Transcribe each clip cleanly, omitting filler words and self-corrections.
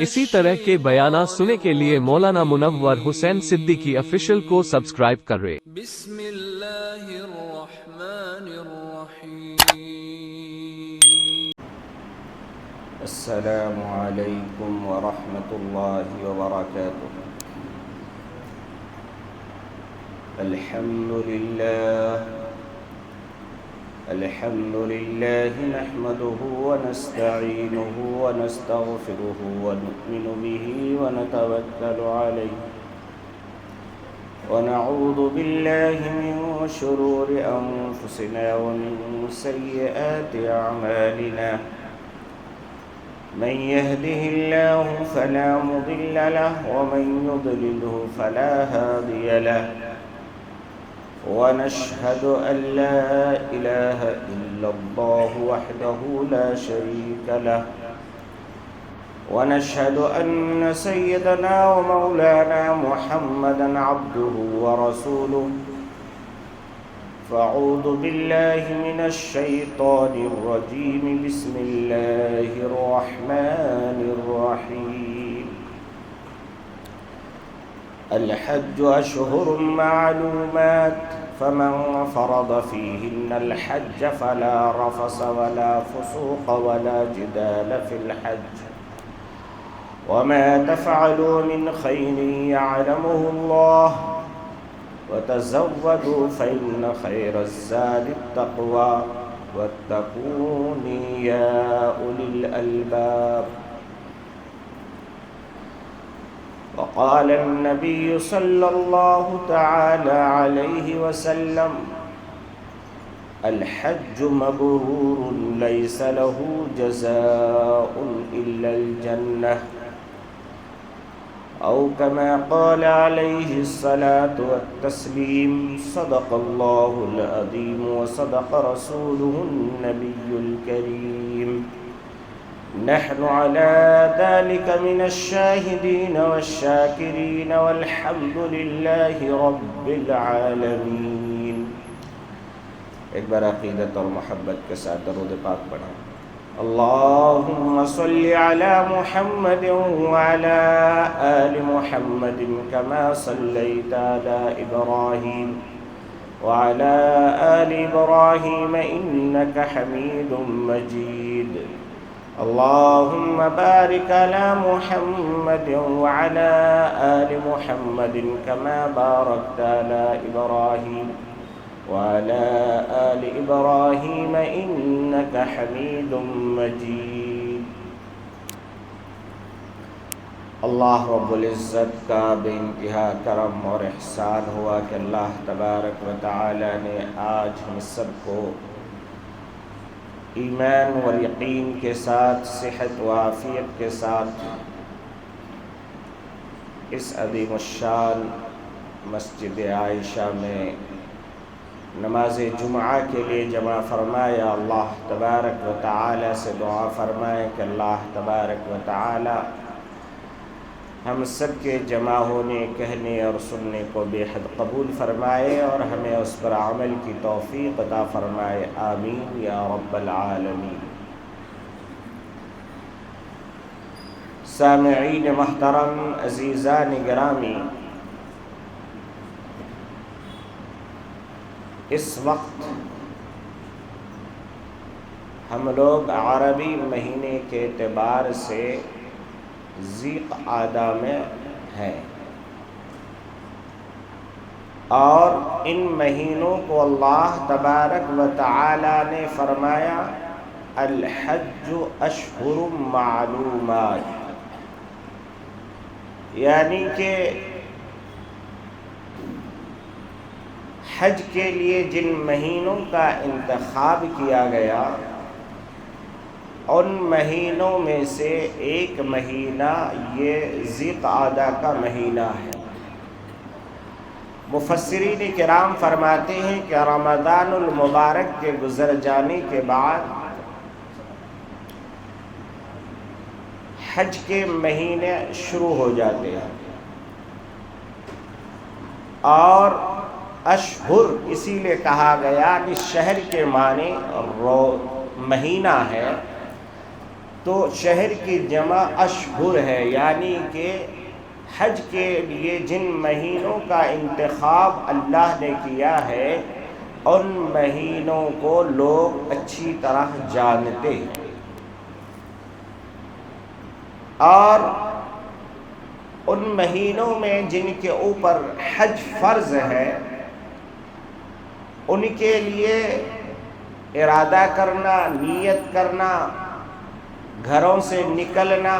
اسی طرح کے بیانات سننے کے لیے مولانا منور حسین صدیقی آفیشل کو سبسکرائب کریں۔ بسم اللہ الرحمن الرحیم۔ السلام علیکم ورحمۃ اللہ وبرکاتہ۔ الحمد للہ نحمده ونستعینه ونستغفره ونؤمن به ونتوکل علیہ ونعوذ باللہ من شرور انفسنا ومن سیئات اعمالنا من يهده الله فلا مضل له ومن يضلله فلا هادي له ونشهد أن لا إله إلا الله وحده لا شريك له ونشهد أن سيدنا ومولانا محمدا عبده ورسوله فأعوذ بالله من الشيطان الرجيم بسم الله الرحمن الرحيم الحج أشهر معلومات فمن فرض فيهن الحج فلا رفث ولا فسوق ولا جدال في الحج وما تفعلوا من خير يعلمه الله وتزودوا فإن خير الزاد التقوى واتقون يا أولي الألباب وقال النبي صلى الله تعالى عليه وسلم الحج مبرور ليس له جزاء إلا الجنة أو كما قال عليه الصلاة والتسليم صدق الله العظيم وصدق رسوله النبي الكريم نحن على ذلك من الشاهدين والشاكرين والحمد لله رب العالمين۔ ایک بار عقیدت اور محبت کے ساتھ درود پاک پڑھیں۔ اللهم صل على محمد وعلى آل محمد كما صليت على إبراهيم وعلى آل إبراهيم إنك حميد مجيد۔ اللهم بارك على محمد وعلى آل محمد كما باركت على إبراهيم وعلى آل إبراهيم إنك حميد مجيد۔ اللہ رب العزت کا بے انتہا کرم اور احسان ہوا کہ اللہ تبارک و تعالی نے آج ہم سب کو ایمان و یقین کے ساتھ صحت و عافیت کے ساتھ اس عظیم الشان مسجد عائشہ میں نماز جمعہ کے لیے جمع فرمایا۔ اللہ تبارک و تعالی سے دعا فرمائے کہ اللہ تبارک و تعالی ہم سب کے جمع ہونے، کہنے اور سننے کو بے حد قبول فرمائے اور ہمیں اس پر عمل کی توفیق عطا فرمائے، آمین یا رب العالمین۔ سامعین محترم، عزیزان گرامی، اس وقت ہم لوگ عربی مہینے کے اعتبار سے ذی قعدہ میں ہیں، اور ان مہینوں کو اللہ تبارک و تعالی نے فرمایا الحج اشہر معلومات، یعنی کہ حج کے لیے جن مہینوں کا انتخاب کیا گیا ان مہینوں میں سے ایک مہینہ یہ ذی قعدہ کا مہینہ ہے۔ مفسرین کرام فرماتے ہیں کہ رمضان المبارک کے گزر جانے کے بعد حج کے مہینے شروع ہو جاتے ہیں، اور اشہر اسی لیے کہا گیا کہ شہر کے معنی مہینہ ہے، تو شہر کی جمع اشہر ہے، یعنی کہ حج کے لیے جن مہینوں کا انتخاب اللہ نے کیا ہے ان مہینوں کو لوگ اچھی طرح جانتے ہیں، اور ان مہینوں میں جن کے اوپر حج فرض ہے ان کے لیے ارادہ کرنا، نیت کرنا، گھروں سے نکلنا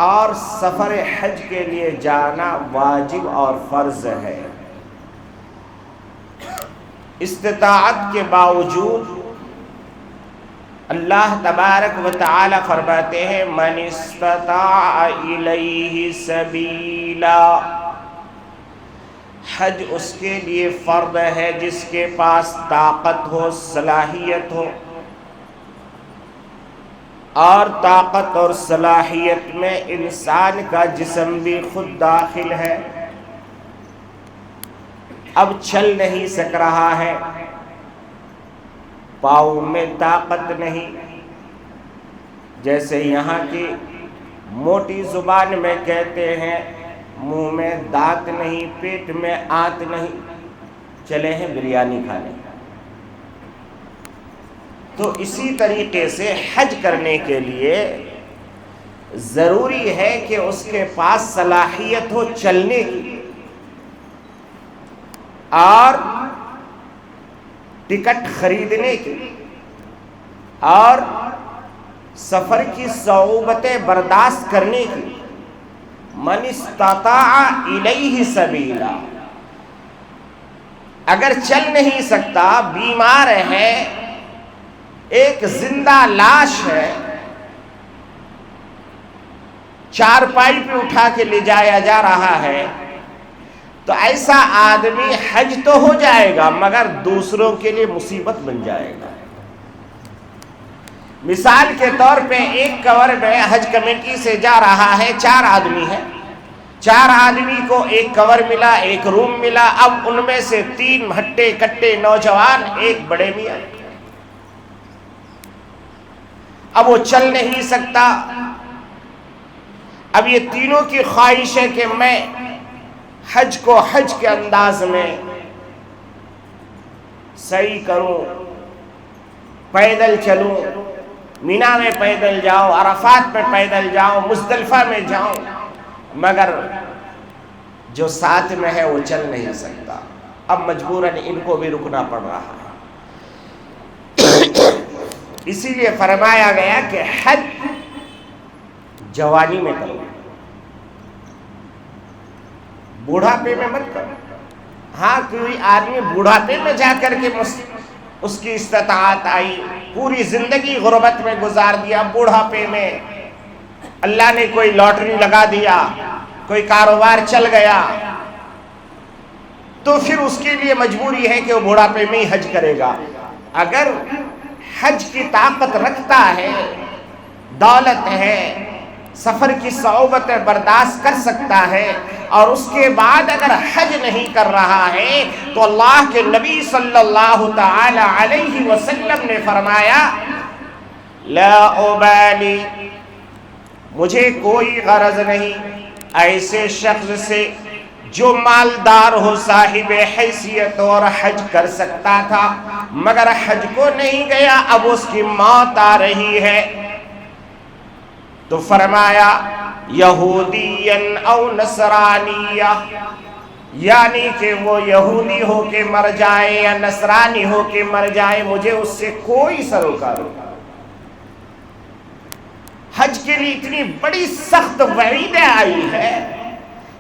اور سفر حج کے لیے جانا واجب اور فرض ہے۔ استطاعت کے باوجود اللہ تبارک و تعالی فرماتے ہیں من استطاع الیہ سبیلا، حج اس کے لیے فرض ہے جس کے پاس طاقت ہو، صلاحیت ہو، اور طاقت اور صلاحیت میں انسان کا جسم بھی خود داخل ہے، اب چل نہیں سک رہا ہے، پاؤں میں طاقت نہیں، جیسے یہاں کی موٹی زبان میں کہتے ہیں منہ میں دانت نہیں، پیٹ میں آنت نہیں، چلے ہیں بریانی کھانے۔ تو اسی طریقے سے حج کرنے کے لیے ضروری ہے کہ اس کے پاس صلاحیت ہو چلنے کی، اور ٹکٹ خریدنے کی، اور سفر کی صعوبتیں برداشت کرنے کی۔ من استطاع الیہ سبیلا، اگر چل نہیں سکتا، بیمار ہے، ایک زندہ لاش ہے، چارپائی پہ اٹھا کے لے جایا جا رہا ہے، تو ایسا آدمی حج تو ہو جائے گا مگر دوسروں کے لیے مصیبت بن جائے گا۔ مثال کے طور پہ ایک کور میں حج کمیٹی سے جا رہا ہے، 4 آدمی ہیں، 4 آدمی کو ایک کور ملا، ایک روم ملا، اب ان میں سے 3 ہٹے کٹے نوجوان، ایک بڑے میاں، اب وہ چل نہیں سکتا۔ اب یہ تینوں کی خواہش ہے کہ میں حج کو حج کے انداز میں صحیح کروں، پیدل چلوں، مینا میں پیدل جاؤں، عرفات میں پیدل جاؤں، مزدلفہ میں جاؤں، مگر جو ساتھ میں ہے وہ چل نہیں سکتا، اب مجبوراً ان کو بھی رکنا پڑ رہا ہے۔ اسی لیے فرمایا گیا کہ حج جوانی میں کرو، بوڑھاپے میں مت کرو۔ ہاں کوئی آدمی بوڑھاپے میں جا کر کے اس کی استطاعت آئی، پوری زندگی غربت میں گزار دیا، بوڑھاپے میں اللہ نے کوئی لاٹری لگا دیا، کوئی کاروبار چل گیا، تو پھر اس کے لیے مجبوری ہے کہ وہ بوڑھاپے میں ہی حج کرے گا۔ اگر حج کی طاقت رکھتا ہے، دولت ہے، سفر کی صعوبتیں برداشت کر سکتا ہے، اور اس کے بعد اگر حج نہیں کر رہا ہے تو اللہ کے نبی صلی اللہ تعالی علیہ وسلم نے فرمایا لا ابالی، مجھے کوئی غرض نہیں ایسے شخص سے جو مالدار ہو، صاحب حیثیت اور حج کر سکتا تھا مگر حج کو نہیں گیا، اب اس کی موت آ رہی ہے، تو فرمایا یہودین او نصرانیہ، یعنی کہ وہ یہودی ہو کے مر جائے یا نصرانی ہو کے مر جائے، مجھے اس سے کوئی سروکار نہیں۔ حج کے لیے اتنی بڑی سخت وعیدیں آئی ہے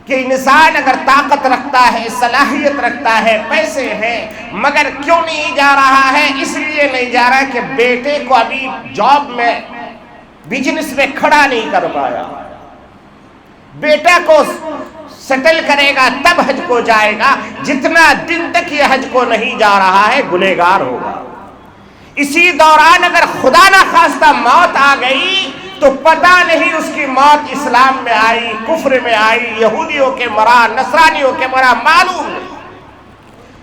کہ انسان اگر طاقت رکھتا ہے، صلاحیت رکھتا ہے، پیسے ہیں، مگر کیوں نہیں جا رہا ہے؟ اس لیے نہیں جا رہا کہ بیٹے کو ابھی جاب میں، بزنس میں کھڑا نہیں کر پایا، بیٹا کو سیٹل کرے گا تب حج کو جائے گا، جتنا دن تک یہ حج کو نہیں جا رہا ہے گنہگار ہوگا۔ اسی دوران اگر خدا نہ خواستہ موت آ گئی تو پتہ نہیں اس کی موت اسلام میں آئی، کفر میں آئی، یہودیوں کے مرا، نصرانیوں کے مرا، معلوم نہیں۔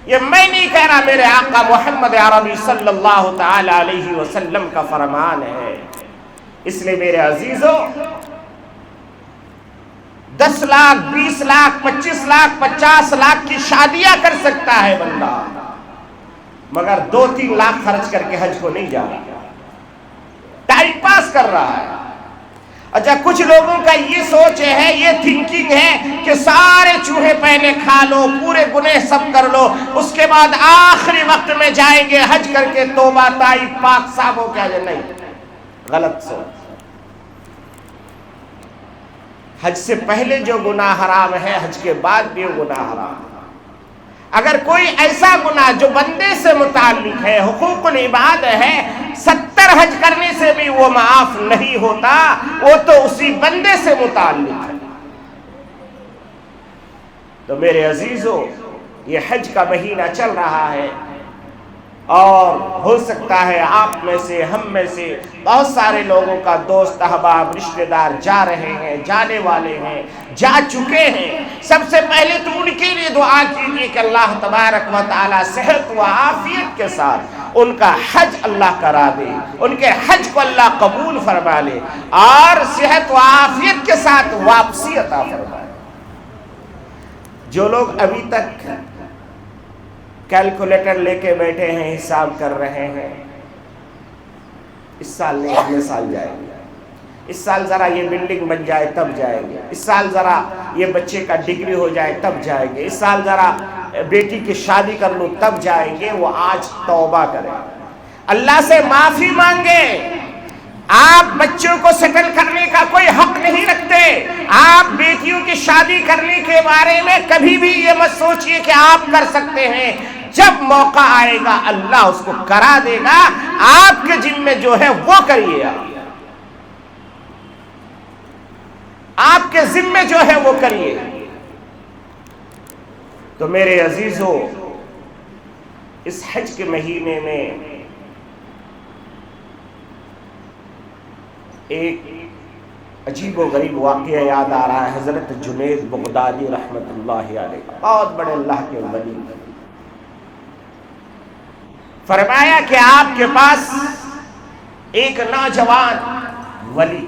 یہ میں نہیں کہہ رہا، میرے آقا محمد عربی صلی اللہ تعالی علیہ وسلم کا فرمان ہے اس لیے میرے عزیزوں 10 لاکھ 20 لاکھ 25 لاکھ 50 لاکھ کی شادیاں کر سکتا ہے بندہ، مگر 2-3 لاکھ خرچ کر کے حج کو نہیں جا رہا، ٹائم پاس کر رہا ہے۔ اچھا کچھ لوگوں کا یہ سوچ ہے، یہ تھنکنگ ہے کہ سارے چوہے پہلے کھا لو، پورے گناہ سب کر لو، اس کے بعد آخری وقت میں جائیں گے حج کر کے توبہ تائب پاک صاف ہو کیا جائے، نہیں، غلط سوچ۔ حج سے پہلے جو گناہ حرام ہے حج کے بعد بھی وہ گناہ حرام ہے۔ اگر کوئی ایسا گناہ جو بندے سے متعلق ہے، حقوق العباد ہے، 70 حج کرنے سے بھی وہ معاف نہیں ہوتا، وہ تو اسی بندے سے متعلق ہے۔ تو میرے عزیزوں یہ حج کا مہینہ چل رہا ہے، اور ہو سکتا ہے آپ میں سے ہم میں سے بہت سارے لوگوں کا دوست احباب رشتہ دار جا رہے ہیں، جانے والے ہیں، جا چکے ہیں۔ سب سے پہلے تو ان کے لیے دعا کیجیے کہ اللہ تبارک و تعالی صحت و عافیت کے ساتھ ان کا حج اللہ کرا دے، ان کے حج کو اللہ قبول فرما لے، اور صحت و عافیت کے ساتھ واپسی عطا فرمائے۔ جو لوگ ابھی تک کیلکولیٹر لے کے بیٹھے ہیں، حساب کر رہے ہیں، اس سال نہیں اگلے سال جائیں گے، اس سال ذرا یہ بلڈنگ بن جائے تب جائیں گے، اس سال ذرا یہ بچے کا ڈگری ہو جائے تب جائیں گے، اس سال ذرا بیٹی کی شادی کر لوں تب جائیں گے، وہ آج توبہ کریں، اللہ سے معافی مانگے۔ آپ بچوں کو سیٹل کرنے کا کوئی حق نہیں رکھتے، آپ بیٹیوں کی شادی کرنے کے بارے میں کبھی بھی یہ مت سوچئے کہ آپ کر سکتے ہیں، جب موقع آئے گا اللہ اس کو کرا دے گا، آپ کے ذمہ جو ہے وہ کریے، آپ کے ذمہ جو ہے وہ کریے۔ تو میرے عزیزوں اس حج کے مہینے میں ایک عجیب و غریب واقعہ یاد آ رہا ہے۔ حضرت جنید بغدادی رحمت اللہ علیہ بہت بڑے اللہ کے ولی، فرمایا کہ آپ کے پاس ایک نوجوان ولی،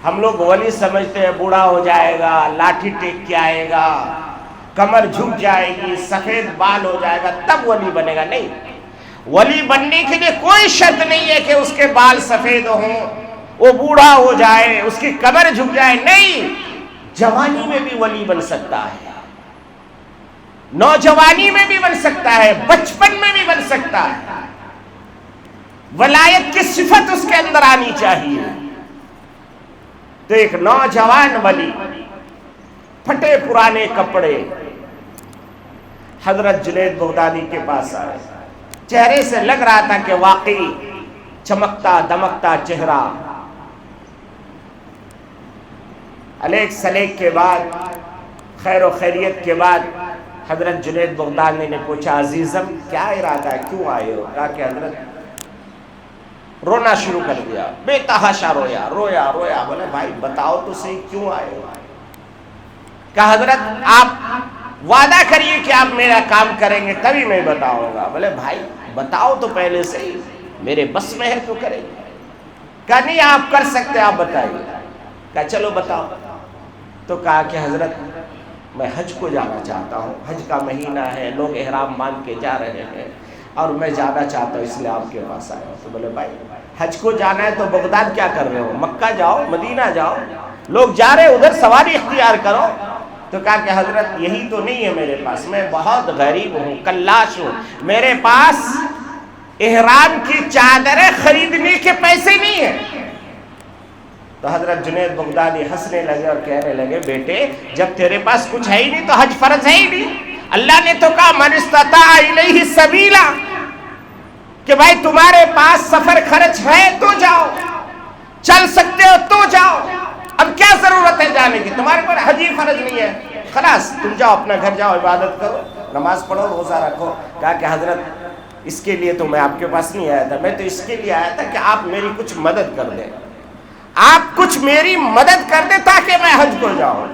ہم لوگ ولی سمجھتے ہیں بوڑھا ہو جائے گا، لاٹھی ٹیک کے آئے گا، کمر جھک جائے گی، سفید بال ہو جائے گا تب ولی بنے گا، نہیں، ولی بننے کے لیے کوئی شرط نہیں ہے کہ اس کے بال سفید ہوں، وہ بوڑھا ہو جائے، اس کی کمر جھک جائے، نہیں، جوانی میں بھی ولی بن سکتا ہے، نوجوانی میں بھی بن سکتا ہے، بچپن میں بھی بن سکتا ہے، ولایت کی صفت اس کے اندر آنی چاہیے۔ تو ایک نوجوان ولی پھٹے پرانے کپڑے حضرت جنید بغدادی کے پاس آئے، چہرے سے لگ رہا تھا کہ واقعی چمکتا دمکتا چہرہ، علیک سلیک کے بعد خیر و خیریت کے بعد حضرت جنید بغدادی نے پوچھا عزیزم کیا ارادہ ہے، کیوں آئے ہو؟ کہا کہ حضرت، رونا شروع کر دیا، بے تحاشا رویا رویا رویا، بولے بھائی بتاؤ تو صحیح کیوں آئے ہو؟ کہا حضرت آپ وعدہ کریے کہ آپ میرا کام کریں گے تبھی میں بتاؤں گا۔ بولے بھائی بتاؤ تو پہلے سے ہی، میرے بس میں ہے تو کریں گے۔ کہا نہیں آپ کر سکتے، آپ بتائیے۔ کہا چلو بتاؤ۔ تو کہا کہ حضرت میں حج کو جانا چاہتا ہوں، حج کا مہینہ ہے، لوگ احرام باندھ کے جا رہے ہیں اور میں جانا چاہتا ہوں، اس لیے آپ کے پاس آیا ہوں۔ تو بولے بھائی حج کو جانا ہے تو بغداد کیا کر رہے ہو؟ مکہ جاؤ، مدینہ جاؤ، لوگ جا رہے ادھر سواری اختیار کرو۔ تو کہا کہ حضرت یہی تو نہیں ہے میرے پاس، میں بہت غریب ہوں، کلاش ہوں، میرے پاس احرام کی چادریں خریدنے کے پیسے نہیں ہیں۔ تو حضرت جنید بغدادی ہنسنے لگے اور کہنے لگے بیٹے جب تیرے پاس کچھ ہے ہی نہیں تو حج فرض ہے ہی نہیں۔ اللہ نے تو کہا من استطاع الیہ سبیلا، کہ بھائی تمہارے پاس سفر خرچ ہے تو جاؤ، چل سکتے ہو تو جاؤ، اب کیا ضرورت ہے جانے کی، تمہارے پر حج ہی فرض نہیں ہے، خلاص تم جاؤ اپنا گھر جاؤ، عبادت کرو، نماز پڑھو، روزہ رکھو۔ کہا کہ حضرت اس کے لیے تو میں آپ کے پاس نہیں آیا تھا، میں تو اس کے لیے آیا تھا کہ آپ میری کچھ مدد کر دیں، آپ کچھ میری مدد کر دیں تاکہ میں حج کو جاؤں۔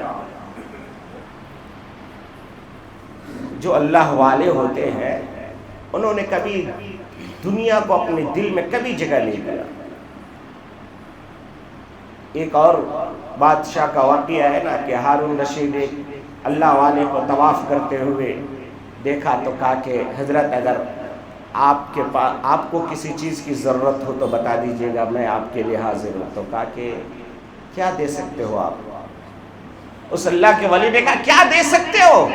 جو اللہ والے ہوتے ہیں انہوں نے کبھی دنیا کو اپنے دل میں کبھی جگہ نہیں دیا، ایک اور بادشاہ کا واقعہ ہے نا کہ ہارون رشید ایک اللہ والے کو طواف کرتے ہوئے دیکھا تو کہا کہ حضرت اگر آپ کو کسی چیز کی ضرورت ہو تو بتا دیجئے گا، میں آپ کے لیے حاضر ہوں۔ تو کہا کہ کیا دے سکتے ہو آپ؟ اس اللہ کے ولی نے کہا کیا دے سکتے ہو؟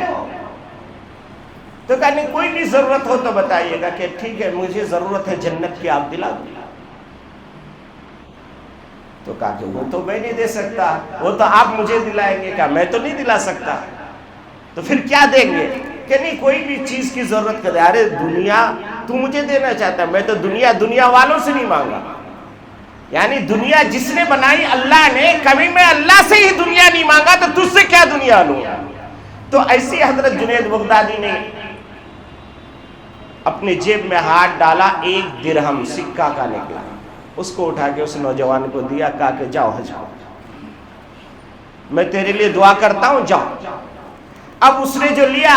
تو کہا نہیں کوئی بھی ضرورت ہو تو بتائیے گا کہ ٹھیک ہے مجھے ضرورت ہے جنت کی، آپ دلا دو۔ تو کہا کہ وہ تو میں نہیں دے سکتا، وہ تو آپ مجھے دلائیں گے۔ کہا میں تو نہیں دلا سکتا، تو پھر کیا دیں گے؟ کہ نہیں کوئی بھی چیز کی ضرورت کر دے۔ ارے دنیا تو مجھے دینا چاہتا ہے، میں تو دنیا والوں سے نہیں مانگا، یعنی دنیا جس نے بنائی اللہ نے، کبھی میں اللہ سے ہی دنیا نہیں مانگا تو تجھ سے کیا دنیا لوں؟ تو ایسی حضرت جنید بغدادی نے اپنے جیب میں ہاتھ ڈالا، 1 درہم سکہ کا نکلا، اس کو اٹھا کے اس نوجوان کو دیا، کہا کہ جاؤ حج کرو، میں تیرے لیے دعا کرتا ہوں، جاؤ۔ اب اس نے جو لیا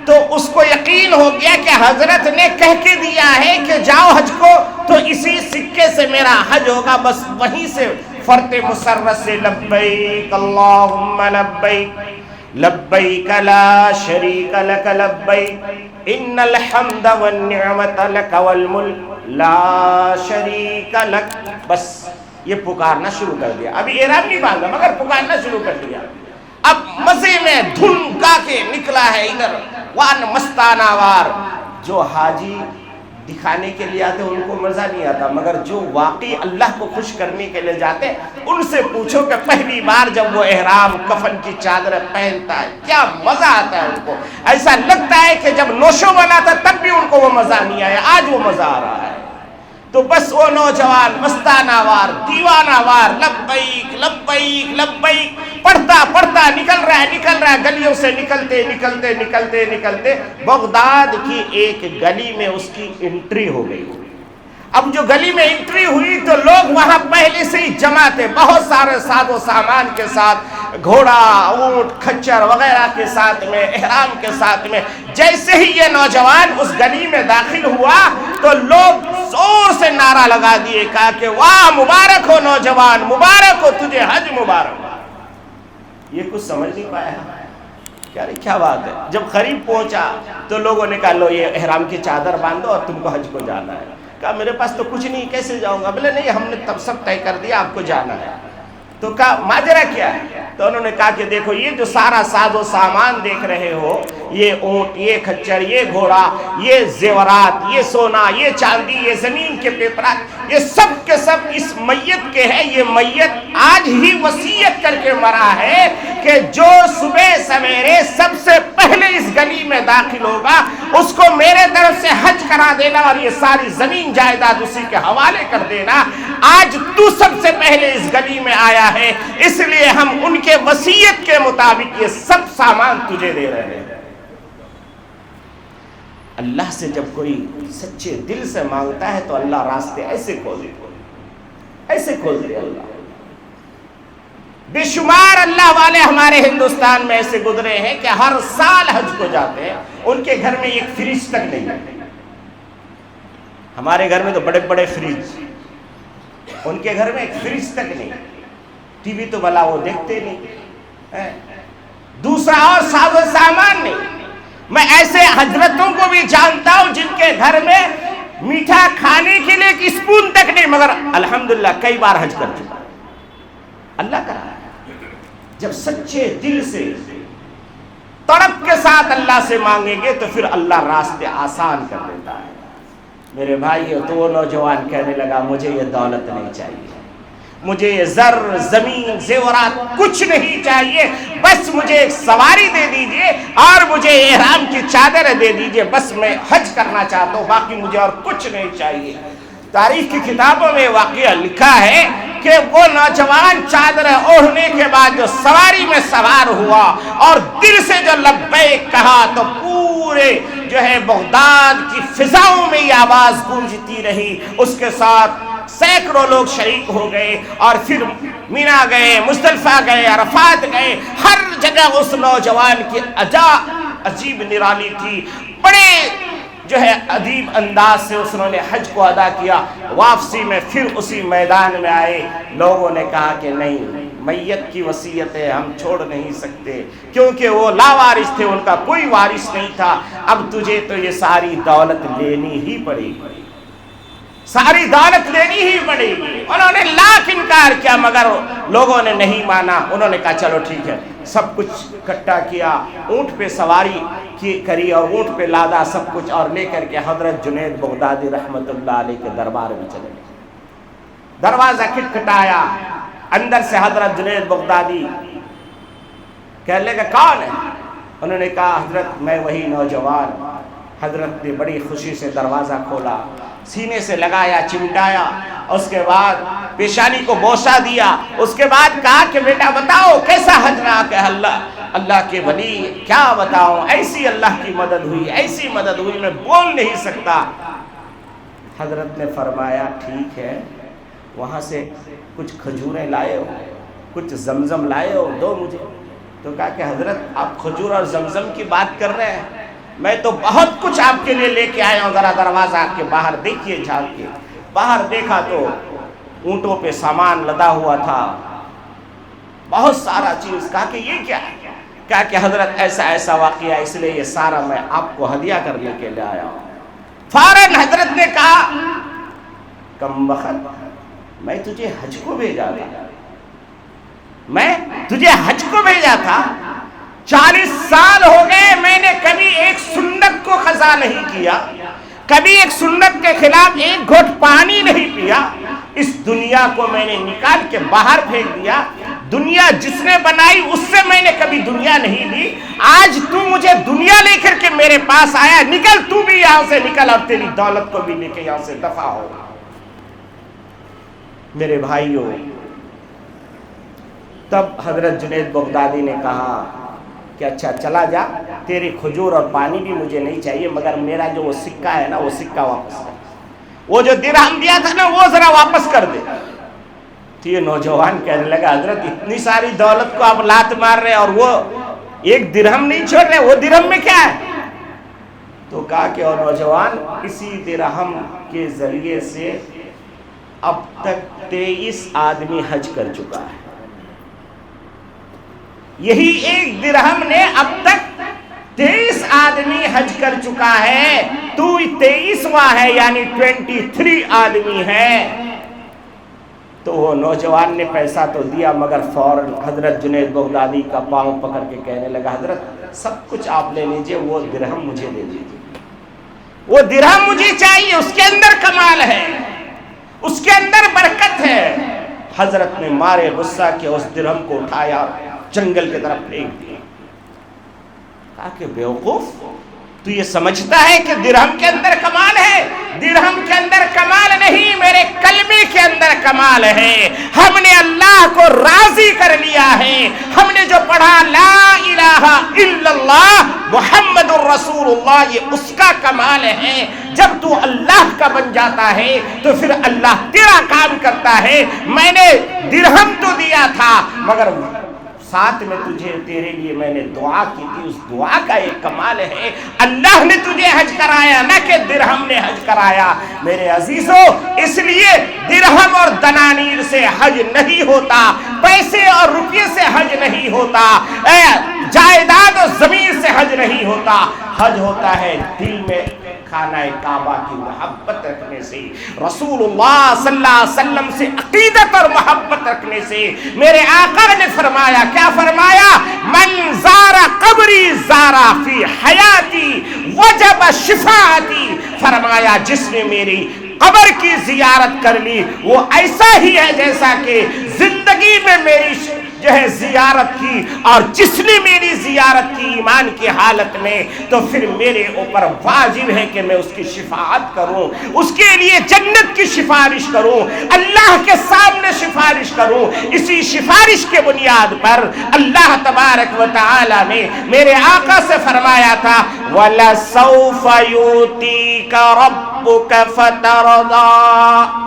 تو اس کو یقین ہو گیا کہ حضرت نے کہہ کے دیا ہے کہ جاؤ حج کو، تو اسی سکے سے میرا حج ہوگا۔ بس وہیں سے فرط مسرت سے لبیک اللہم لبیک لبیک لا شریک لک لبیک ان الحمد والنعمت لک والملک لا شریک لک، بس یہ پکارنا شروع کر دیا۔ ابھی احرام نہیں باندھا مگر پکارنا شروع کر دیا۔ اب مزے میں دھن گا کے نکلا ہے ادھر، وان مستانہ وار۔ جو حاجی دکھانے کے لیے آتے ان کو مزہ نہیں آتا، مگر جو واقعی اللہ کو خوش کرنے کے لیے جاتے ان سے پوچھو کہ پہلی بار جب وہ احرام کفن کی چادر پہنتا ہے کیا مزہ آتا ہے ان کو۔ ایسا لگتا ہے کہ جب نوشو بنا تھا تب بھی ان کو وہ مزہ نہیں آیا، آج وہ مزہ آ رہا ہے۔ تو بس وہ نوجوان مستانہ وار، دیوانہ وار، لبیک لبیک لبیک پڑھتا نکل رہا ہے گلیوں سے، نکلتے بغداد کی ایک گلی میں اس کی انٹری ہو گئی۔ اب جو گلی میں انٹری ہوئی تو لوگ وہاں پہلے سے ہی جمع تھے، بہت سارے ساز و سامان کے ساتھ، گھوڑا، اونٹ، کھچر وغیرہ کے ساتھ میں، احرام کے ساتھ میں۔ جیسے ہی یہ نوجوان اس گلی میں داخل ہوا تو لوگ زور سے نعرہ لگا دیے، کہا کہ واہ مبارک ہو نوجوان، مبارک ہو تجھے، حج مبارک۔ یہ کچھ سمجھ نہیں پایا، کیا بات ہے۔ جب قریب پہنچا تو لوگوں نے کہا لو یہ احرام کی چادر باندھو اور تم کو حج کو جانا ہے۔ کہا میرے پاس تو کچھ نہیں، کیسے جاؤں گا؟ بولے نہیں ہم نے تب سب طے کر دیا، آپ کو جانا ہے۔ تو کہا ماجرا کیا ہے؟ تو انہوں نے کہا کہ دیکھو یہ جو سارا ساز و سامان دیکھ رہے ہو، یہ اونٹ، یہ کھچر، یہ گھوڑا، یہ زیورات، یہ سونا، یہ چاندی، یہ زمین کے پیپرات، یہ سب کے سب اس میت کے ہے۔ یہ میت آج ہی وصیت کر کے مرا ہے کہ جو صبح سویرے سب سے پہلے اس گلی میں داخل ہوگا اس کو میرے طرف سے حج کرا دینا اور یہ ساری زمین جائیداد اسی کے حوالے کر دینا۔ آج تو سب سے پہلے اس گلی میں آیا ہے، اس لیے ہم ان کے وصیت کے مطابق یہ سب سامان تجھے دے رہے ہیں۔ اللہ سے جب کوئی سچے دل سے مانگتا ہے تو اللہ راستے ایسے کھول دے اللہ۔ بے شمار اللہ والے ہمارے ہندوستان میں ایسے گزرے ہیں کہ ہر سال حج کو جاتے ہیں، ان کے گھر میں ایک فریج تک نہیں ہے۔ ہمارے گھر میں تو بڑے بڑے فریج، ان کے گھر میں ایک فریج تک نہیں، ٹی وی تو بلا وہ دیکھتے نہیں، دوسرا اور ساز و سامان نہیں۔ میں ایسے حضرتوں کو بھی جانتا ہوں جن کے گھر میں میٹھا کھانے کے لیے ایک اسپون تک نہیں، مگر الحمدللہ کئی بار حج کر چکا۔ اللہ کرا ہے جب سچے دل سے تڑپ کے ساتھ اللہ سے مانگیں گے تو پھر اللہ راستے آسان کر دیتا ہے۔ میرے بھائیو، تو وہ نوجوان کہنے لگا مجھے یہ دولت نہیں چاہیے، مجھے یہ زر زمین زیورات کچھ نہیں چاہیے، بس مجھے ایک سواری دے دیجئے اور مجھے احرام کی چادر دے دیجئے، بس میں حج کرنا چاہتا ہوں، باقی مجھے اور کچھ نہیں چاہیے۔ تاریخ کی کتابوں میں واقعہ لکھا ہے کہ وہ نوجوان چادر اوڑھنے کے بعد جو سواری میں سوار ہوا اور دل سے جو لبیک کہا تو پورے جو ہے بغداد کی فضاؤں میں یہ آواز گونجتی رہی، اس کے ساتھ سینکڑوں لوگ شریک ہو گئے اور پھر مینا گئے، مزدلفہ گئے، عرفات گئے، ہر جگہ اس نوجوان کی عجیب نرالی تھی۔ بڑے جو ہے عجیب انداز سے انہوں نے حج کو ادا کیا. واپسی میں پھر اسی میدان میں آئے. لوگوں نے کہا کہ نہیں، میت کی وصیتیں ہم چھوڑ نہیں سکتے، کیونکہ وہ لاوارث تھے، ان کا کوئی وارث نہیں تھا. اب تجھے تو یہ ساری دولت لینی ہی پڑے گی، ساری دولت لینی ہی پڑے گی. انہوں نے لاکھ انکار کیا مگر لوگوں نے نہیں مانا. انہوں نے کہا چلو ٹھیک ہے. سب کچھ اکٹھا کیا، اونٹ پہ سواری کری اور اونٹ پہ لادا سب کچھ، اور لے کر کے حضرت جنید بغدادی رحمت اللہ علیہ کے دربار میں چلے گئے. دروازہ کھٹکھٹایا، اندر سے حضرت جنید بغدادی کہنے لگا کون ہے؟ انہوں نے کہا حضرت میں وہی نوجوان. حضرت نے بڑی خوشی سے دروازہ کھولا، سینے سے لگایا، چمٹایا، اس کے بعد پیشانی کو بوسہ دیا. اس کے بعد کہا کہ بیٹا بتاؤ کیسا حج رہا؟ کہ اللہ کے ولی کیا بتاؤں، ایسی اللہ کی مدد ہوئی، ایسی مدد ہوئی میں بول نہیں سکتا. حضرت نے فرمایا ٹھیک ہے، وہاں سے کچھ کھجوریں لائے ہو، کچھ زمزم لائے ہو، دو مجھے. تو کہا کہ حضرت آپ کھجور اور زمزم کی بات کر رہے ہیں، میں تو بہت کچھ آپ کے لیے لے کے آیا ہوں. ذرا دروازہ کے باہر دیکھیے جھانک کے. باہر دیکھا تو اونٹوں پہ سامان لدا ہوا تھا، بہت سارا چیز. کہا کہ یہ کیا ہے؟ کہا کہ حضرت ایسا ایسا واقعہ، اس لیے یہ سارا میں آپ کو ہدیہ کرنے کے لیے آیا ہوں. فوراً حضرت نے کہا کم وقت میں تجھے حج کو بھیجا تھا، میں تجھے حج کو بھیجا تھا. 40 سال ہو گئے میں نے کبھی ایک سنت کو قضا نہیں کیا، کبھی ایک سنت کے خلاف ایک گھٹ پانی نہیں پیا. اس دنیا کو میں نے نکال کے باہر پھینک دیا. دنیا جس نے بنائی اس سے میں نے کبھی دنیا نہیں لی. آج تو مجھے دنیا لے کر کے میرے پاس آیا، نکل تو بھی یہاں سے نکل اور تیری دولت کو بھی لے کے یہاں سے دفع ہو. میرے بھائیوں، تب حضرت جنید بغدادی نے کہا کہ اچھا چلا جا، تیری کھجور اور پانی بھی مجھے نہیں چاہیے، مگر میرا جو وہ سکہ ہے نا وہ سکہ واپس کر، وہ جو درہم دیا تھا نا وہ ذرا واپس کر دے. تو یہ نوجوان کہنے لگا حضرت اتنی ساری دولت کو آپ لات مار رہے اور وہ ایک درہم نہیں چھوڑ رہے، وہ درہم میں کیا ہے؟ تو کہا کہ اور نوجوان، اسی درہم کے ذریعے سے اب تک 23 آدمی حج کر چکا ہے. یہی ایک درہم نے اب تک 23 آدمی حج کر چکا ہے. تو 23واں ہے، یعنی 23 آدمی ہے. تو وہ نوجوان نے پیسہ تو دیا مگر فوراً حضرت جنید بغدادی کا پاؤں پکڑ کے کہنے لگا حضرت سب کچھ آپ لے لیجئے، وہ درہم مجھے دے دیجئے، وہ درہم مجھے چاہیے، اس کے اندر کمال ہے، اس کے اندر برکت ہے. حضرت نے مارے غصہ کے اس درہم کو اٹھایا، جنگل کی طرف پھینک دیا. کہا کہ بیوقوف، تو یہ سمجھتا ہے کہ درہم کے اندر کمال ہے؟ درہم کے اندر کمال نہیں، میرے کلمے کے اندر کمال ہے. ہم نے اللہ کو راضی کر لیا ہے. ہم نے جو پڑھا لا الہ الا اللہ محمد الرسول اللہ، یہ اس کا کمال ہے. جب تو اللہ کا بن جاتا ہے تو پھر اللہ تیرا کام کرتا ہے. میں نے درہم تو دیا تھا مگر ساتھ میں تجھے تیرے لیے میں نے دعا کی تھی، اس دعا کا ایک کمال ہے. اللہ نے تجھے حج کرایا، نہ کہ درہم نے حج کرایا. میرے عزیزوں، اس لیے درہم اور دنانیر سے حج نہیں ہوتا، پیسے اور روپیے سے حج نہیں ہوتا، جائیداد اور زمین سے حج نہیں ہوتا. حج ہوتا ہے دل میں خانہ کعبہ کی محبت رکھنے سے، رسول اللہ صلی اللہ علیہ وسلم سے عقیدت اور محبت رکھنے سے. میرے آقا نے فرمایا، کیا فرمایا؟ من زار قبری زارا فی حیاتی وجب شفاعتی. فرمایا جس نے میری قبر کی زیارت کر لی وہ ایسا ہی ہے جیسا کہ زندگی میں میری جو ہے زیارت کی، اور جس نے میری زیارت کی ایمان کی حالت میں تو پھر میرے اوپر واجب ہے کہ میں اس کی شفاعت کروں، اس کے لیے جنت کی سفارش کروں، اللہ کے سامنے سفارش کروں. اسی سفارش کے بنیاد پر اللہ تبارک و تعالی نے میرے آقا سے فرمایا تھا وَلَسَوْفَ يُؤْتِيكَ رَبُّكَ فَتَرْضَىٰ.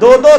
2-2,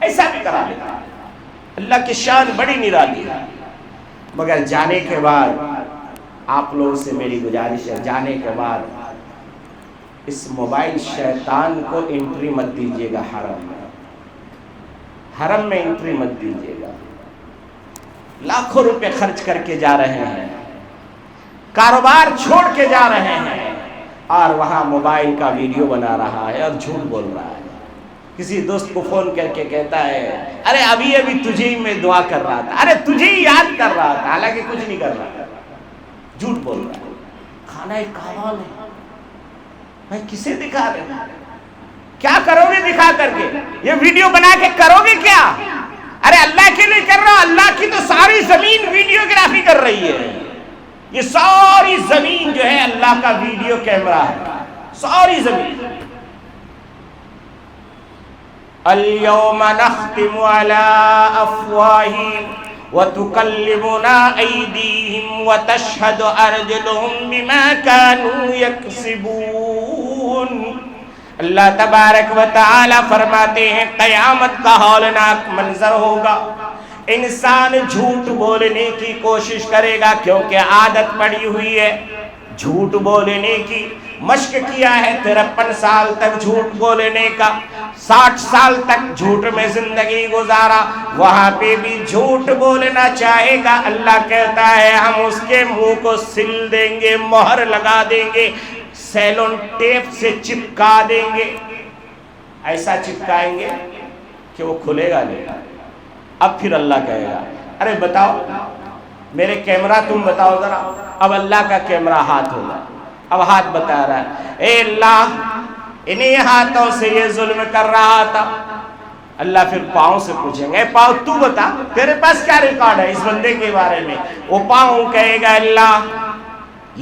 ایسا بھی کرا دیتا ہے۔ اللہ کی شان بڑی نرالی ہے۔ مگر جانے کے بعد آپ لوگوں سے میری گزارش ہے، جانے کے بعد اس موبائل شیطان کو انٹری مت دیجیے گا حرم میں، حرم میں انٹری مت دیجیے گا۔ لاکھوں روپے خرچ کر کے جا رہے ہیں، کاروبار چھوڑ کے جا رہے ہیں، اور وہاں موبائل کا ویڈیو بنا رہا ہے اور جھوٹ بول رہا ہے۔ کسی دوست کو فون کر کے کہتا ہے ارے ابھی تجھے ہی میں دعا کر رہا تھا، ارے تجھے ہی یاد کر رہا تھا، حالانکہ کچھ نہیں کر رہا، جھوٹ بول رہا ہے۔ کھانا ایک کعبہ میں میں کسے دکھا رہے ہیں؟ کیا کرو گے دکھا کر کے؟ یہ ویڈیو بنا کے کرو گے کیا؟ ارے اللہ کے لیے کر رہا ہوں، اللہ کی تو ساری زمین ویڈیوگرافی کر رہی ہے۔ یہ ساری زمین جو ہے اللہ کا ویڈیو کیمرہ ہے، ساری زمین۔ اليوم نختم على افواههم وتكلمنا ايديهم وتشهد ارجلهم بما كانوا يكسبون۔ اللہ تبارک و تعالی فرماتے ہیں قیامت کا ہولناک منظر ہوگا، انسان جھوٹ بولنے کی کوشش کرے گا، کیونکہ عادت پڑی ہوئی ہے جھوٹ بولنے کی، مشق کیا ہے 53 سال تک جھوٹ بولنے کا، 60 سال تک جھوٹ میں زندگی گزارا، وہاں پہ بھی جھوٹ بولنا چاہے گا۔ اللہ کہتا ہے ہم اس کے منہ کو سل دیں گے، مہر لگا دیں گے، سیلون ٹیپ سے چپکا دیں گے، ایسا چپکائیں گے کہ وہ کھلے گا نہیں۔ اب پھر اللہ کہے گا ارے بتاؤ میرے کیمرہ تم بتاؤ ذرا۔ اب اللہ کا کیمرہ ہاتھ ہوگا، اب ہاتھ بتا رہا ہے اے اللہ انہی ہاتھوں سے یہ ظلم کر رہا تھا۔ اللہ پھر پاؤں سے پوچھیں گے اے پاؤں تو بتا تیرے پاس کیا ریکارڈ ہے اس بندے کے بارے میں؟ وہ پاؤں کہے گا اللہ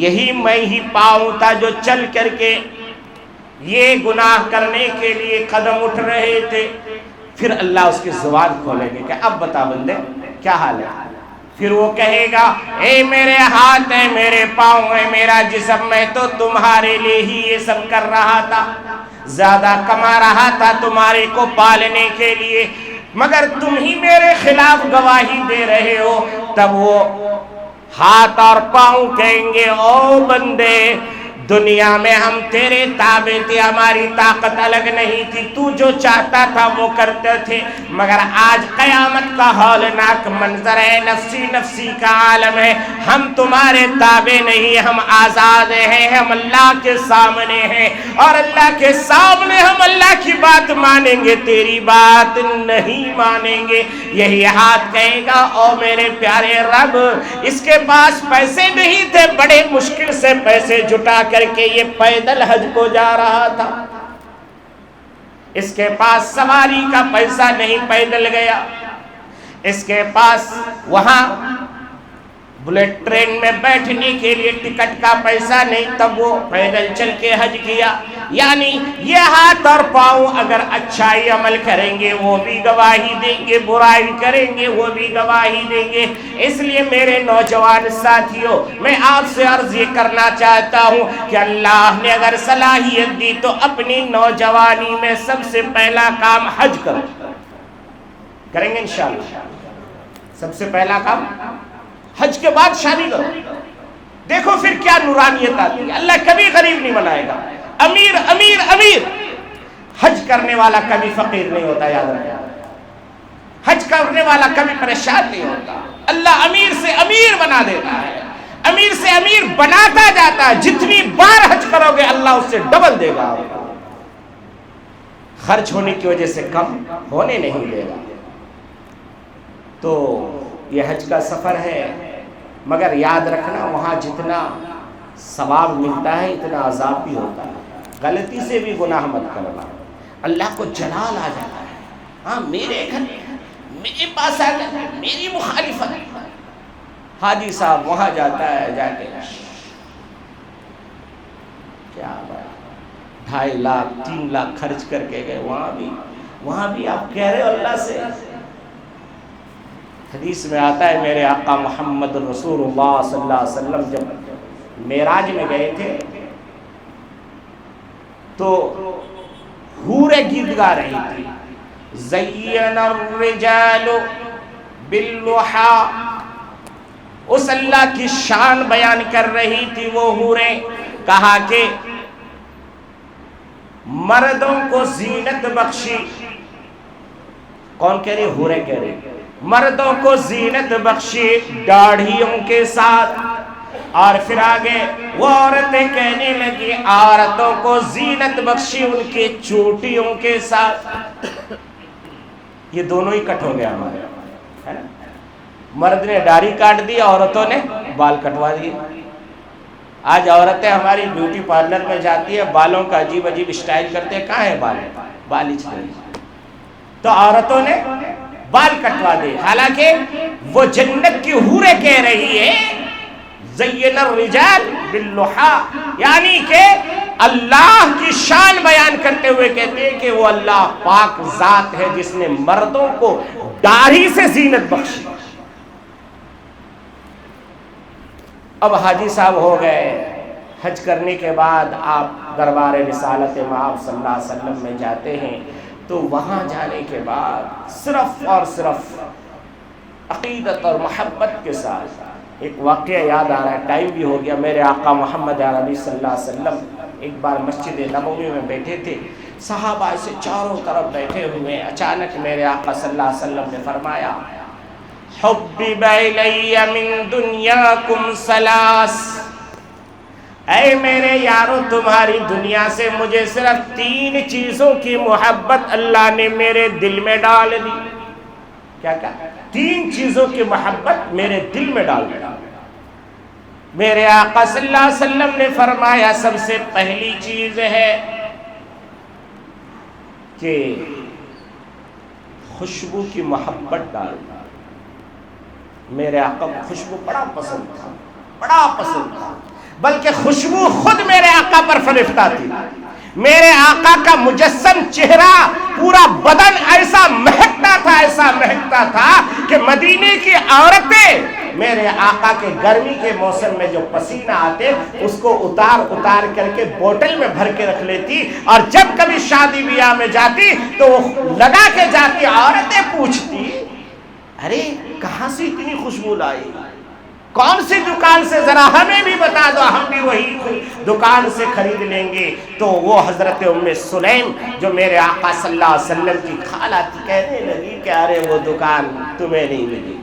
یہی میں ہی پاؤں تھا جو چل کر کے یہ گناہ کرنے کے لیے قدم اٹھ رہے تھے۔ پھر اللہ اس کی زبان کھولیں گے کہ اب بتا بندے کیا حال ہے؟ پھر وہ کہے گا اے میرے ہاتھ ہے، میرے پاؤں ہے، میرا جسم، میں تو تمہارے لیے ہی یہ سب کر رہا تھا، زیادہ کما رہا تھا تمہارے کو پالنے کے لیے، مگر تم ہی میرے خلاف گواہی دے رہے ہو۔ تب وہ ہاتھ اور پاؤں کہیں گے او بندے دنیا میں ہم تیرے تابع تھے، ہماری طاقت الگ نہیں تھی، تو جو چاہتا تھا وہ کرتے تھے، مگر آج قیامت کا ہولناک منظر ہے، نفسی نفسی کا عالم ہے، ہم تمہارے تابع نہیں، ہم آزاد ہیں، ہم اللہ کے سامنے ہیں، اور اللہ کے سامنے ہم اللہ کی بات مانیں گے، تیری بات نہیں مانیں گے۔ یہی ہاتھ کہے گا او میرے پیارے رب اس کے پاس پیسے نہیں تھے، بڑے مشکل سے پیسے جٹا کر کے یہ پیدل حج کو جا رہا تھا، اس کے پاس سواری کا پیسہ نہیں، پیدل گیا، اس کے پاس وہاں بلیٹ ٹرین میں بیٹھنے کے لیے ٹکٹ کا پیسہ نہیں، تب وہ پیدل چل کے حج کیا۔ یعنی یہ ہاتھ اور پاؤں اگر اچھائی عمل کریں گے وہ بھی گواہی دیں گے، برائی کریں گے وہ بھی گواہی دیں گے۔ اس لیے میرے نوجوان ساتھیوں میں آپ سے عرض یہ کرنا چاہتا ہوں کہ اللہ نے اگر صلاحیت دی تو اپنی نوجوانی میں سب سے پہلا کام حج کرو، کریں گے انشاءاللہ۔ سب سے پہلا کام حج کے بعد شادی کرو، دیکھو پھر کیا نورانیت آتی ہے۔ اللہ کبھی غریب نہیں بنائے گا، امیر امیر امیر، حج کرنے والا کبھی فقیر نہیں ہوتا، یاد رکھیں، حج کرنے والا کبھی پریشان نہیں ہوتا۔ اللہ امیر سے امیر بنا دیتا ہے، امیر سے امیر بناتا جاتا ہے، جتنی بار حج کرو گے اللہ اس سے ڈبل دے گا، آپ کو خرچ ہونے کی وجہ سے کم ہونے نہیں دے گا۔ تو یہ حج کا سفر ہے، مگر یاد رکھنا وہاں جتنا ثواب ملتا ہے اتنا عذاب بھی ہوتا ہے۔ غلطی سے بھی گناہ مت کرنا، اللہ کو جلال آ جاتا ہے، ہاں میرے گھر میرے پاس آ گیا، میری مخالفت۔ حاجی صاحب وہاں جاتا ہے، جا کے کیا بات 2.5 لاکھ 3 لاکھ خرچ کر کے گئے، وہاں بھی آپ کہہ رہے ہو اللہ سے۔ حدیث میں آتا ہے میرے آقا محمد رسول اللہ صلی اللہ علیہ وسلم جب معراج میں گئے تھے تو حوریں گیت گا رہی تھی. زین الرجال باللحا، اس اللہ کی شان بیان کر رہی تھی وہ حوریں. کہا کہ مردوں کو زینت بخشی. کون کہہ رہی؟ حوریں کہہ رہی. مردوں کو زینت بخشی داڑھیوں کے ساتھ. اور پھر آگے وہ عورتیں کہنے لگی عورتوں کو زینت بخشی ان کی چوٹیوں کے ساتھ. یہ دونوں ہی کٹ ہو گیا ہمارے، ہے نا؟ مرد نے داڑھی کاٹ دی، عورتوں نے بال کٹوا دیے. آج عورتیں ہماری بیوٹی پارلر میں جاتی ہے، بالوں کا عجیب عجیب اسٹائل کرتے ہیں. کہاں ہے بال؟ بال ہی چھوڑ. تو عورتوں نے بال کٹوا دیے. حالانکہ وہ جنت کی حوریں کہہ رہی ہے زین الرجال باللحا، یعنی کہ اللہ کی شان بیان کرتے ہوئے کہتے ہیں کہ وہ اللہ پاک ذات ہے جس نے مردوں کو داڑھی سے زینت بخشی. اب حاجی صاحب ہو گئے، حج کرنے کے بعد آپ دربار رسالت مآب صلی اللہ علیہ وسلم میں جاتے ہیں. تو وہاں جانے کے بعد صرف اور صرف عقیدت اور محبت کے ساتھ ایک واقعہ یاد آ رہا ہے. ٹائم بھی ہو گیا. میرے آقا محمد عربی صلی اللہ علیہ وسلم ایک بار مسجد نبوی میں بیٹھے تھے، صحابہ ایسے چاروں طرف بیٹھے ہوئے. اچانک میرے آقا صلی اللہ علیہ وسلم نے فرمایا حبب الی من دنیاکم ثلاث، اے میرے یارو تمہاری دنیا سے مجھے صرف 3 چیزوں کی محبت اللہ نے میرے دل میں ڈال دی. کیا کہا؟ 3 چیزوں کی محبت میرے دل میں ڈال دی. میرے آقا صلی اللہ علیہ وسلم نے فرمایا سب سے پہلی چیز ہے کہ خوشبو کی محبت ڈال دی. میرے آقا کو خوشبو بڑا پسند تھا، بڑا پسند تھا، بلکہ خوشبو خود میرے آقا پر فرشتہ تھی. میرے آقا کا مجسم چہرہ، پورا بدن ایسا مہکتا تھا، ایسا مہکتا تھا کہ مدینے کی عورتیں میرے آقا کے گرمی کے موسم میں جو پسینہ آتے اس کو اتار کر کے بوٹل میں بھر کے رکھ لیتی. اور جب کبھی شادی بیاہ میں جاتی تو وہ لگا کے جاتی. عورتیں پوچھتی ارے کہاں سے اتنی خوشبو لائی؟ کون سی دکان سے؟ ذرا ہمیں بھی بتا دو، ہم بھی وہی دکان سے خرید لیں گے. تو وہ حضرت ام سلیم جو میرے آقا صلی اللہ علیہ وسلم کی خالہ تھی، کہنے لگی کہ ارے وہ دکان تمہیں نہیں ملی.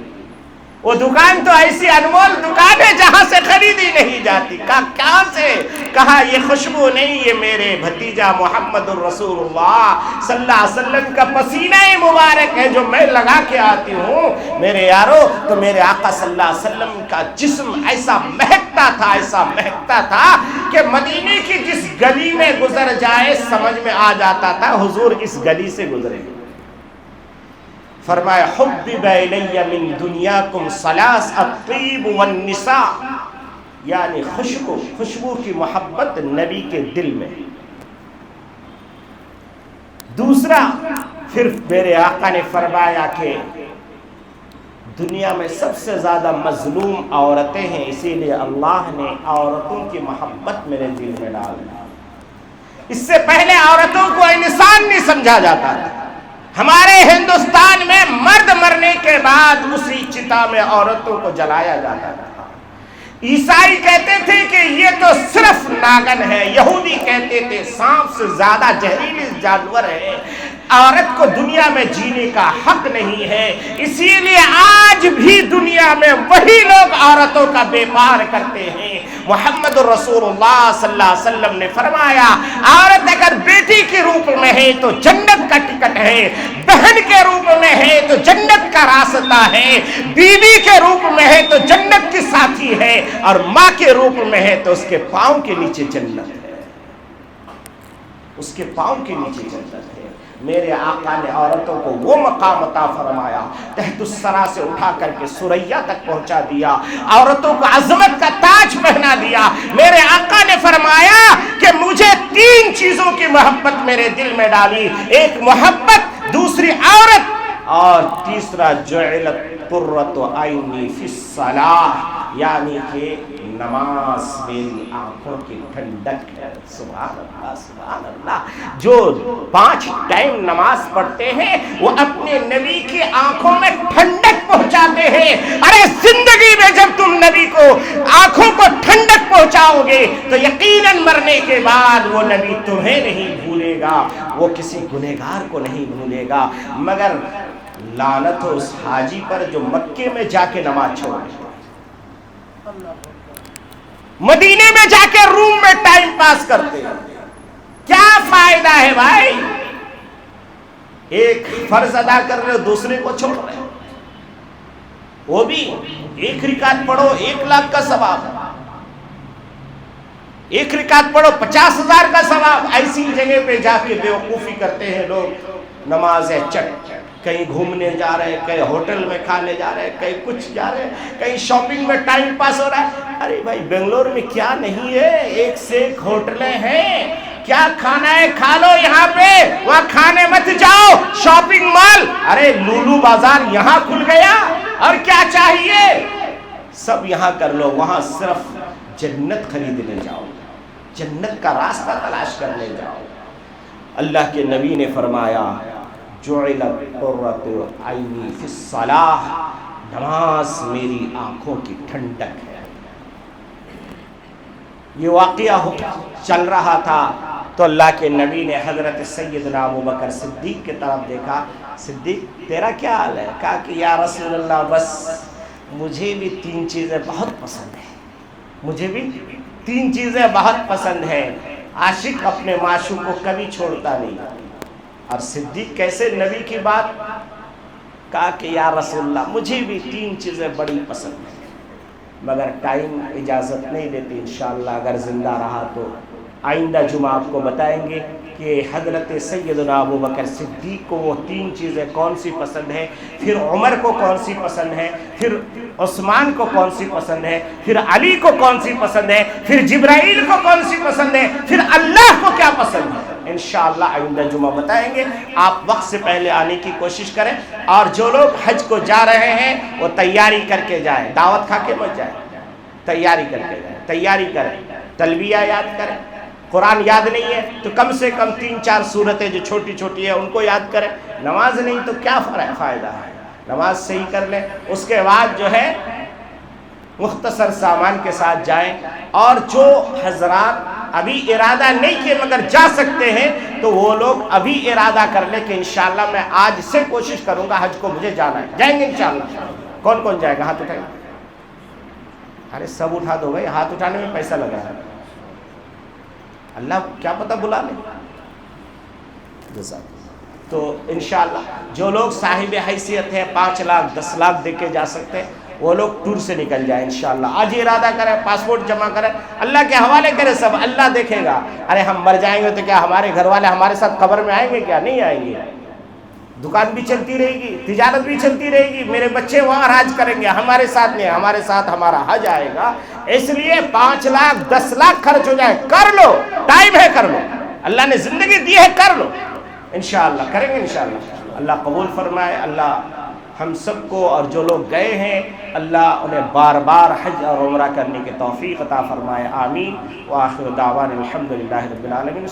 وہ دکان تو ایسی انمول دکان ہے جہاں سے خریدی نہیں جاتی. کہاں سے؟ کہا یہ خوشبو نہیں، یہ میرے بھتیجا محمد الرسول اللہ صلی اللہ علیہ وسلم کا پسینہ مبارک ہے جو میں لگا کے آتی ہوں. میرے یارو تو میرے آقا صلی اللہ علیہ وسلم کا جسم ایسا مہکتا تھا، ایسا مہکتا تھا کہ مدینے کی جس گلی میں گزر جائے سمجھ میں آ جاتا تھا حضور اس گلی سے گزرے. فرمایا حبب الی من دنیاکم ثلاث الطیب والنساء، یعنی خوشبو کی محبت نبی کے دل میں. دوسرا پھر میرے آقا نے فرمایا کہ دنیا میں سب سے زیادہ مظلوم عورتیں ہیں، اسی لیے اللہ نے عورتوں کی محبت میرے دل میں ڈال دی. اس سے پہلے عورتوں کو انسان نہیں سمجھا جاتا تھا. ہمارے ہندوستان میں مرد مرنے کے بعد اسی چتا میں عورتوں کو جلایا جاتا تھا. عیسائی کہتے تھے کہ یہ تو صرف ناگن ہے، یہودی کہتے تھے سانپ سے زیادہ زہریلی جانور ہے، عورت کو دنیا میں جینے کا حق نہیں ہے. اسی لیے آج بھی دنیا میں وہی لوگ عورتوں کا بیپار کرتے ہیں. محمد الرسول اللہ صلی اللہ علیہ وسلم نے فرمایا عورت اگر بیٹی کے روپ میں ہے تو جنت کا ٹکٹ ہے، بہن کے روپ میں ہے تو جنت کا راستہ ہے، بیوی کے روپ میں ہے تو جنت کی ساتھی ہے، اور ماں کے روپ میں ہے تو اس کے پاؤں کے نیچے جنت ہے. اس کے پاؤں کے نیچے جنت ہے. میرے آقا نے عورتوں کو وہ مقام عطا فرمایا، تحت الثری سے اٹھا کر کے ثریا تک پہنچا دیا، عورتوں کو عظمت کا تاج پہنا دیا. میرے آقا نے فرمایا کہ مجھے 3 چیزوں کی محبت میرے دل میں ڈالی، ایک محبت، دوسری عورت، اور تیسرا جعلت قرۃ عینی فی الصلاۃ، یعنی کہ نماز میری آنکھوں کی ٹھنڈک ہے۔ سبحان اللہ سبحان اللہ۔ جو 5 ٹائم نماز پڑھتے ہیں وہ اپنے نبی کی آنکھوں میں ٹھنڈک پہنچاتے ہیں۔ ارے زندگی میں جب تم نبی کو آنکھوں کو ٹھنڈک پہنچاؤ گے تو یقیناً مرنے کے بعد وہ نبی تمہیں نہیں بھولے گا، وہ کسی گنہگار کو نہیں بھولے گا۔ مگر لعنت ہو اس حاجی پر جو مکے میں جا کے نماز چھوڑ دے، مدینے میں جا کے روم میں ٹائم پاس کرتے ہیں۔ کیا فائدہ ہے بھائی؟ ایک فرض ادا کر رہے ہو، دوسرے کو چھوڑ رہے ہو، وہ بھی 1 رکعت پڑھو 1 لاکھ کا ثواب، 1 رکعت پڑھو 50,000 کا ثواب۔ ایسی جگہ پہ جا کے بیوقوفی کرتے ہیں لوگ، نمازیں چٹ، کہیں گھومنے جا رہے ہیں، کہیں ہوٹل میں کھانے جا رہے ہیں، کہیں کچھ جا رہے ہیں، کہیں شاپنگ میں ٹائم پاس ہو رہا ہے۔ ارے بھائی بنگلور میں کیا نہیں ہے، 1 سے 1 ہوٹلیں ہیں، کیا کھانا ہے کھا لو یہاں پہ، وہاں کھانے مت جاؤ۔ شاپنگ مال، ارے لولو بازار یہاں کھل گیا، اور کیا چاہیے سب یہاں کر لو، وہاں صرف جنت خریدنے جاؤ، جنت کا راستہ تلاش کرنے جاؤ۔ اللہ کے نبی نے فرمایا جعلت قرۃ عینی فی الصلاۃ، نماز میری آنکھوں کی ٹھنڈک ہے۔ یہ واقعہ چل رہا تھا تو اللہ کے نبی نے حضرت سیدنا ابوبکر صدیق کی طرف دیکھا، صدیق تیرا کیا حال ہے؟ کہا کہ یا رسول اللہ بس مجھے بھی 3 چیزیں بہت پسند ہیں، مجھے بھی 3 چیزیں بہت پسند ہیں۔ عاشق اپنے معشوق کو کبھی چھوڑتا نہیں۔ اور صدیق کیسے نبی کی بات؟ کہا کہ یا رسول اللہ مجھے بھی 3 چیزیں بڑی پسند ہیں، مگر ٹائم اجازت نہیں دیتی، انشاءاللہ اگر زندہ رہا تو آئندہ جمعہ آپ کو بتائیں گے کہ حضرت سیدنا ابوبکر صدیق کو وہ 3 چیزیں کون سی پسند ہیں، پھر عمر کو کون سی پسند ہے، پھر عثمان کو کون سی پسند ہے، پھر علی کو کون سی پسند ہے، پھر جبرائیل کو کون سی پسند ہے، پھر اللہ کو کیا پسند ہے۔ انشاءاللہ آئندہ جمعہ بتائیں گے، آپ وقت سے پہلے آنے کی کوشش کریں، اور جو لوگ حج کو جا رہے ہیں وہ تیاری کر کے جائیں، دعوت کھا کے مت جائیں، تیاری کر کے جائیں، تیاری کریں، تلبیہ یاد کریں، قرآن یاد نہیں ہے تو کم سے کم 3-4 سورتیں جو چھوٹی چھوٹی ہیں ان کو یاد کریں، نماز نہیں تو کیا فائدہ ہے، نماز صحیح کر لیں۔ اس کے بعد جو ہے مختصر سامان کے ساتھ جائیں، اور جو حضرات ابھی ارادہ نہیں کیے مگر جا سکتے ہیں تو وہ لوگ ابھی ارادہ کر لیں کہ انشاءاللہ میں آج سے کوشش کروں گا حج کو مجھے جانا ہے، جائیں گے انشاءاللہ۔ کون کون جائے گا؟ ہاتھ اٹھائیں۔ ارے سب اٹھا دو بھائی، ہاتھ اٹھانے میں پیسہ لگا ہے، اللہ کیا پتہ بلا لے۔ تو انشاءاللہ جو لوگ صاحب حیثیت ہے 5 لاکھ 10 لاکھ دے کے جا سکتے ہیں وہ لوگ ٹور سے نکل جائیں انشاءاللہ۔ آج ہی ارادہ کریں، پاسپورٹ جمع کریں، اللہ کے حوالے کریں، سب اللہ دیکھے گا۔ ارے ہم مر جائیں گے تو کیا ہمارے گھر والے ہمارے ساتھ قبر میں آئیں گے؟ کیا نہیں آئیں گے؟ دکان بھی چلتی رہے گی، تجارت بھی چلتی رہے گی، میرے بچے وہاں حج کریں گے، ہمارے ساتھ نہیں، ہمارے ساتھ ہمارا حج آئے گا۔ اس لیے 5 لاکھ 10 لاکھ خرچ ہو جائے، کر لو، ٹائم ہے، کر لو، اللہ نے زندگی دی ہے، کر لو، انشاءاللہ کریں گے انشاءاللہ۔ اللہ قبول فرمائے، اللہ ہم سب کو اور جو لوگ گئے ہیں اللہ انہیں بار بار حج اور عمرہ کرنے کی توفیق عطا فرمائے، آمین۔ وآخر دعوانا الحمدللہ رب العالمین۔